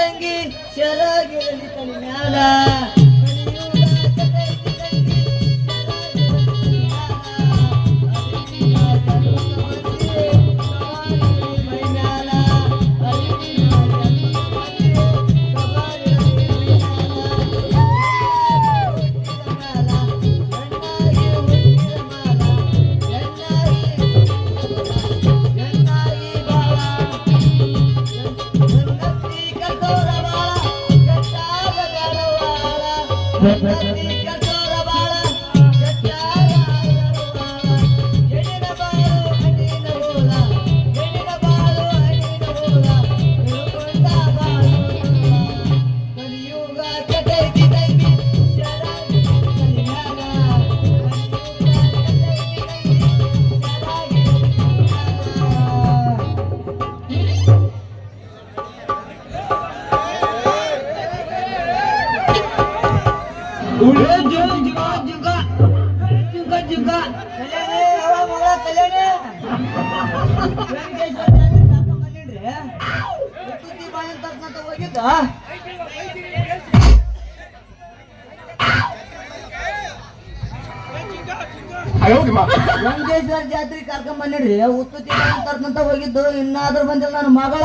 ತಂಗಿ ಶರಾಗಿರಲಿ ತಲೆ ಮ್ಯಾಲ ವೆಂಕಟೇಶ್ವರ ಜಾತ್ರೆ ಕರ್ಕೊಂಡ್ ಬಂದಿಡ್ರಿ ಉತ್ತುತಿ ತರ್ಕಂತ ಹೋಗಿದ್ದು ಇನ್ನಾದ್ರೂ ಬಂದಿಲ್ಲ ನನ್ನ ಮಗಳ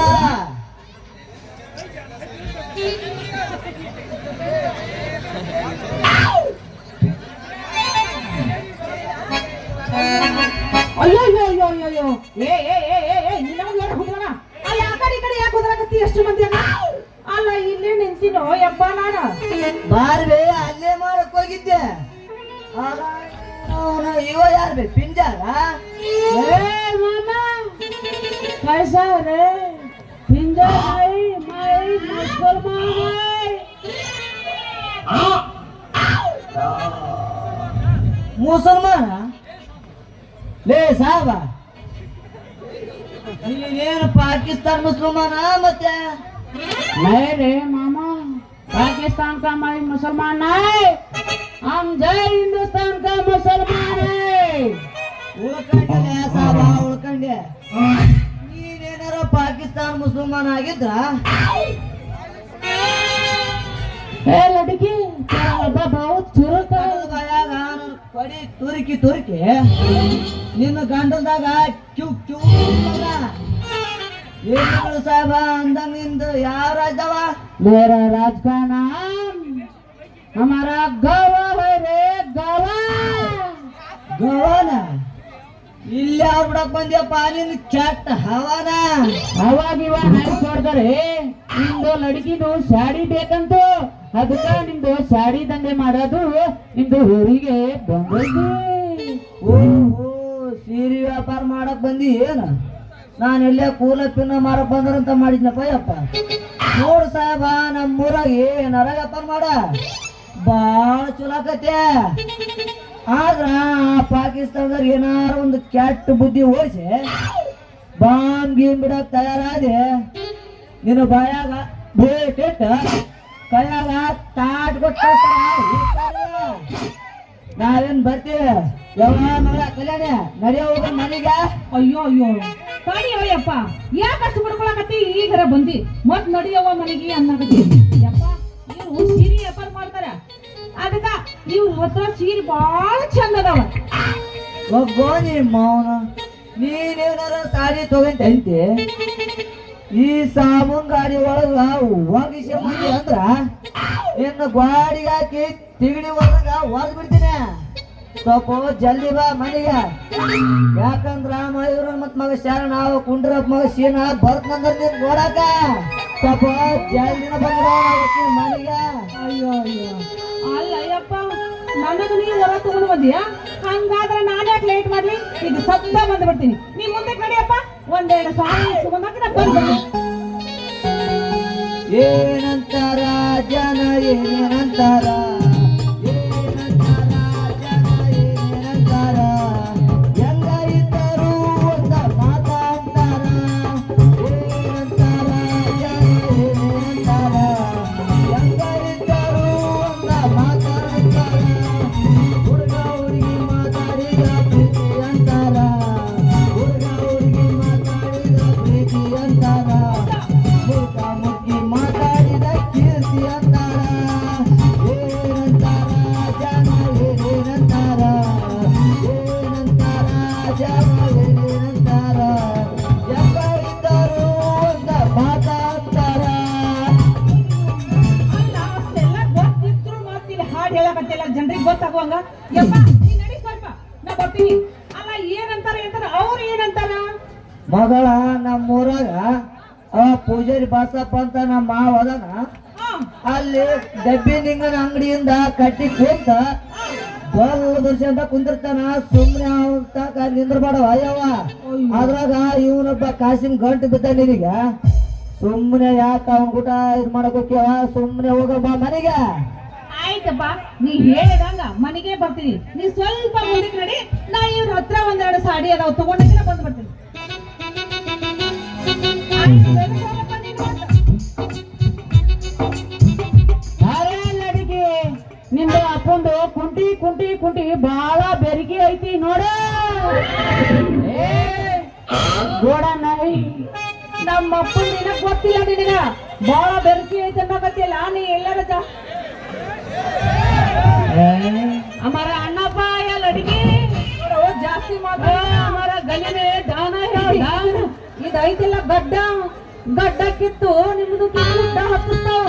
ಅಯ್ಯೋ ಅಯ್ಯೋ ಅಯ್ಯೋ ಅಯ್ಯೋ ಅಲ್ಲ ಆ ಕಡೆ ಈ ಕಡೆ ಯಾಕೆ ಹೋದ್ರಾಕತ್ತಿ ಎಷ್ಟು ಮಂದಿ ಅಲ್ಲ ಇಲ್ಲೇ ನಿಂತಿನೋ ಯಪ್ಪ ನಾನು ಬಾರ್ಬೆ ಅಲ್ಲೇ ಮಾಡಕ್ ಹೋಗಿದ್ದೆ ಇವ ಯಾರು ಬೇ ಪಿಂಜಾರ कैसा रे पिंजर नहीं मैं मुसलमान ಮುಸಲ್ಮಾನ ಲೇ ಸಾಬ ನೀನೇನು ಪಾಕಿಸ್ತಾನ ಮುಸಲ್ಮಾನ ಮತ್ತೆ नहीं रे मामा पाकिस्तान का मैं मुसलमान नहीं हम जय हिंदुस्तान का मुसलमान है ಉಳ್ಕೊಂಡೆ ಸಾಬ ಉಳ್ಕೊಂಡೆ ನೀನೇನಾರ ಪಾಕಿಸ್ತಾನ ಮುಸಲ್ಮಾನ ಆಗಿದ್ರ ए लड़की तेरा अब्बा बहुत चुरुक है ಬಾಯಾಗ ಕೊಡಿ ತುರುಕಿ ತುರುಕಿ ನಿನ್ನ ಗಂಡಲ್ದಾಗ ಕ್ಯೂ ಕ್ಯೂ ಏನು ಸಾಹೇಬ ಅಂದಂಗ ನಿಂದು ಯಾವ ರಾಜ್ಯವ मेरा राज का नाम हमारा गोवा है रे गोवा ಗೋವಾನ ಇಲ್ಲಿ ಯಾರು ಬಿಡಕ್ ಬಂದ್ಯಪ್ಪ ನಿನ್ ಕೆಟ್ಟ ಹವಾನ ಅವಾಗ ಇವಾಗ ಹೆಂಗ್ ಕೊಡ್ತಾರೆ ನಿಂದು ಲಡ್ಕಿದು ಸಾಡಿ ಬೇಕಂತ ಅದಕ್ಕ ನಿಂದು ಸಾಡಿ ದಂಧೆ ಮಾಡೋದು ನಿಂದು ಊರಿಗೆ ಬಂದೈತಿ ಓಹೋ ಸೀರೆ ವ್ಯಾಪಾರ ಮಾಡಕ್ ಬಂದಿ ಏನ ನಾನು ಎಲ್ಲೇ ಕೂಲ ಪಿನ್ನ ಮಾರಕ್ ಬಂದ್ರಂತ ಮಾಡಿದ್ನಪ್ಪ ಯಪ್ಪ ನೋಡು ಸಾಹೇಬ ನಮ್ಮೂರಾಗ ಏನಾರ ವ್ಯಾಪಾರ ಮಾಡ ಬಾಳ ಚಲೋ ಆಕತೆ ಆದ್ರ ಆ ಪಾಕಿಸ್ತಾನದವ್ರು ಏನಾರ ಒಂದು ಕೆಟ್ಟ ಬುದ್ಧಿ ಓಡಿಸಿ ಬಾಂಬ್ ಗೀಮ್ ಬಿಡಕ್ ತಯಾರಾದೆ ನಿನ್ನ ಬಾಯಾಗ ಬೇಟಿಟ್ಟ ಕೈಯಾಗ ತಾಟ್ ಕೊಟ್ಟ ನಾವೇನ್ ಬರ್ತೀವಿ ಯಾವ ಮಗಳ ಕಲ್ಯಾಣ ನಡೆಯ ಹೋಗ ಮನೆಗೆ ಅಯ್ಯೋ ಅಯ್ಯೋ ತಡಿಯಪ್ಪ ಯಾಕಷ್ಟು ಬಿಡ್ಕೊಳಕತ್ತಿ ಈಗರ ಬಂದಿ ಮತ್ ನಡಿಯವ್ವ ಮನೆಗೆ ಅನ್ನಕತ್ತಿ ಯಪ್ಪ ಇವ್ರು ಸೀರೆ ವ್ಯಾಪಾರ ಮಾಡ್ತಾರ ಅದಕ್ಕ ಇವ್ರ ಹತ್ರ ಸೀರೆ ಬಾಳ ಚಂದ ಅದಾವ ಒಬ್ಬ ಮೌನ ನೀನೇನಾರ ಸಾರಿ ತಗೊಂತಂತೆ ಈ ಸಾಬೂನ್ ಗಾಡಿ ಒಳಗ ಒಗಿಸಿ ಮಂದಿ ಅಂದ್ರ ಇನ್ನು ಗಾಡಿ ಹಾಕಿ ತಿಗಡಿ ಒಳಗ ಹೊರದ್ ಬಿಡ್ತೀನಿ ಸ್ವಲ್ಪ ಜಲ್ದಿ ಬಾ ಮನೆಗೆ ಯಾಕಂದ್ರ ಮಯೂರ ಮತ್ ಮಗ ಶಾರ ನಾವು ಕುಂಡ್ರಪ್ಪ ಮಗ ಶೀನ ಬರ್ತಂದ್ರ ನೀನ್ ನೋಡಾಕ ಸ್ವಲ್ಪ ಜಲ್ದಿನ ಬಂದ್ರ ಮನೆಗೆ ಅಯ್ಯೋ ಅಯ್ಯೋ ಅಲ್ಲ ಅಯ್ಯಪ್ಪ ನನಗ ನೀವು ಹೊರ ತಗೊಂಡು ಬಂದಿಯಾ ಹಂಗಾದ್ರೆ ನಾನು ಯಾಕೆ ಲೇಟ್ ಮಾಡ್ಲಿ ಈಗ ಸದ್ದ ಬಂದು ಬಿಡ್ತೀನಿ ನೀ ಮುಂದೆ ಕಡಿಯಪ್ಪ ಒಂದೆರಡು ಸಾರಿ ತಗೊಂಡಾಕ ಬರ್ತೀನಿ ಏನಂತಾರ ಜನ ಏನೇನಂತಾರ ಮಾತಾಡಿದ ಗೊತ್ತಾಗುವಂಗ ಯಪ್ಪ ನೀ ನಡಿ ಸ್ವಲ್ಪ ನಾ ಬರ್ತೀನಿ ಅಲ್ಲ ಏನಂತಾರ ಅವ್ರು ಏನಂತಾರ ಮಗಳ ನಮ್ಮೂರಾಗ ಅವ ಪೂಜಾರಿ ಬಾಸಪ್ಪ ಅಂತ ನಮ್ಮ ಮಾವ ಅದನ ಅಲ್ಲಿ ಡಬ್ಬಿ ನಿಂಗನ ಅಂಗಡಿಯಿಂದ ಕಟ್ಟಿ ಕೂತ 12 ವರ್ಷ ಅಂತ ಕುಂದಿರ್ತಾನ ಸುಮ್ನೆ ಅಂತ ನಿಂದ್ರಬೇಡವ ಅಯ್ಯವ್ವ ಅದ್ರಾಗ ಇವನೊಬ್ಬ ಕಾಸಿನ ಗಂಟು ಬಿದ್ದ ನಿನಗ ಸುಮ್ನೆ ಯಾಕ ಅವನ್ ಊಟ ಇದ್ ಮಾಡಕ್ ಹೋಗ್ಯವ ಸುಮ್ನೆ ಹೋಗಬ್ಬ ಮನೆಗೆ ಆಯ್ತಪ್ಪ ನೀ ಹೇಳಿದಂಗ ಮನೆಗೆ ಬರ್ತೀನಿ ನೀ ಸ್ವಲ್ಪ ಮುಂದಕ್ಕೆ ನಡಿ ನಾ ಇವ್ರ ಹತ್ರ ಒಂದೆರಡು ಸಾಡಿ ಅದಾವ ತಗೊಂಡಿದ್ರೆ ಬಂದ್ ಬರ್ತೀನಿ ನಿಂದು ಅಪ್ಪಂದು ಕುಂಟಿ ಕುಂಟಿ ಕುಂಟಿ ಬಾಳ ಬೆರಿಕೆ ಐತಿ ನೋಡ ನಮ್ಮ ಅಪ್ಪನ ನಿನಗ್ ಗೊತ್ತಿಲ್ಲ ನಿನಗ ಬಾಳ ಬೆರಕಿ ಐತೆ ಅನ್ನಕತ್ತಿಲ್ಲ ನೀ ಎಲ್ಲರ हमारा अन्ना पाय लड़की ಜಾಸ್ತಿ हमारा गले में दाना है दान ಇದೈತಿಲ್ಲ ಗಡ್ಡ ಕಿತ್ತು ನಿಮ್ದು ಗುಡ್ಡ ಹತ್ತಿಸ್ತಾವ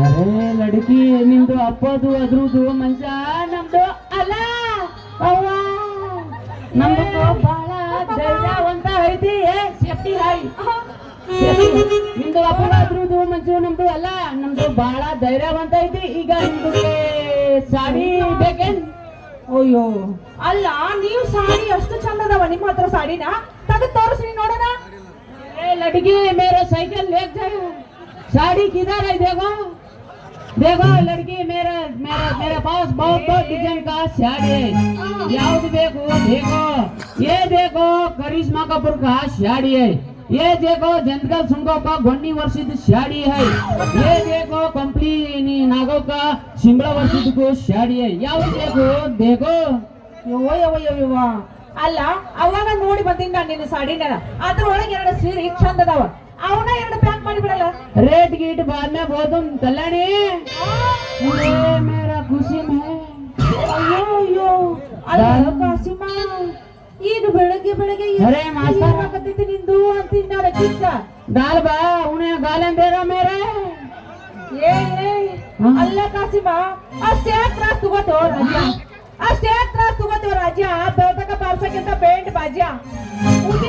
ಅರೆ ಲड़की ನಿಮ್ದು ಅಪ್ಪದು ಅದ್ರದ್ದು ಮಂಚ ನಮ್ದು ಅಲ್ಲ ಅವ್ವ ನಮ್ದು ಬಾಳ ಧೈರ್ಯವಂತ ಐತಿ ಸೇಫ್ಟಿ ಹೈ ನಿಮ್ದು ಅಪ್ಪದ ಅದ್ರದ್ದು ಮಂಚು ನಮ್ದು ಅಲ್ಲ ನಮ್ದು ಬಾಳ ಧೈರ್ಯವಂತ ಐತಿ ಈಗ ನಿಮ್ದು ಸಾಡಿ ಬೇಕೇನ್ ಅಯ್ಯೋ ಅಲ್ಲ ನೀವು ಸಾಡಿ ಅಷ್ಟು ಚಂದ ಅದಾವ ನಿಮ್ಮ ಹತ್ರ ಸಾಡಿನ ತೆಗೆದು ತೋರಿಸ್ರಿ ನೋಡೋಣ ए लड़की मेरा साइकिल ले जाओ साड़ी किधर है देखो देखो लड़की मेरा मेरा मेरे पास बहुत बहुत डिजाइन का साड़ी है याद देखो देखो ये देखो करिश्मा कपूर का साड़ी है ये देखो जंतगल सुंगो का गोन्नी वर्षित साड़ी है ये देखो कंपनी नागो का शिमला वर्षित को साड़ी है याद देखो देखो ಯವ್ವ ಅಲ್ಲ ಅವಾಗ ನೋಡಿ ಬಂದಿನಿ ನಾನು ನಿನ್ನ ಸಾಡಿನ ಅದ್ರೊಳಗೆ 2 ಸೀರೆ ಚಂದ ಅದಾವ ಅವನ 2 ಪ್ಯಾಕ್ ಮಾಡಿ ಬಿಡಲ್ಲ रेट गीट बाद में बहुत कल्याणी मेरा खुशी में ಅಯ್ಯೋ ಅಲ್ಲ ಕಾಸಿಮ ಈಗ ಬೆಳಗ್ಗೆ ಅರೆ ಮಾಸ್ತರ ಆಗತೈತಿ ನಿಂದು ಅಂತೀನಿ ನಾನು ಕಿತ್ತ दाल बा उन्हें गालन दे रहा मेरे ಏ ಅಲ್ಲ ಕಾಸಿಮ ಅಷ್ಟೇ ತ್ರಾಸ್ ತಗೋತೋ ರಾಜ್ಯ ಅಷ್ಟೇ ತ್ರಾಸ್ ತಗೋತೋ ರಾಜ್ಯ ಬೆಳತಕ ಬಾರ್ಸಕ್ಕಿಂತ ಬೇಂಟ್ ಬಾಜ್ಯ ಮುಗಿ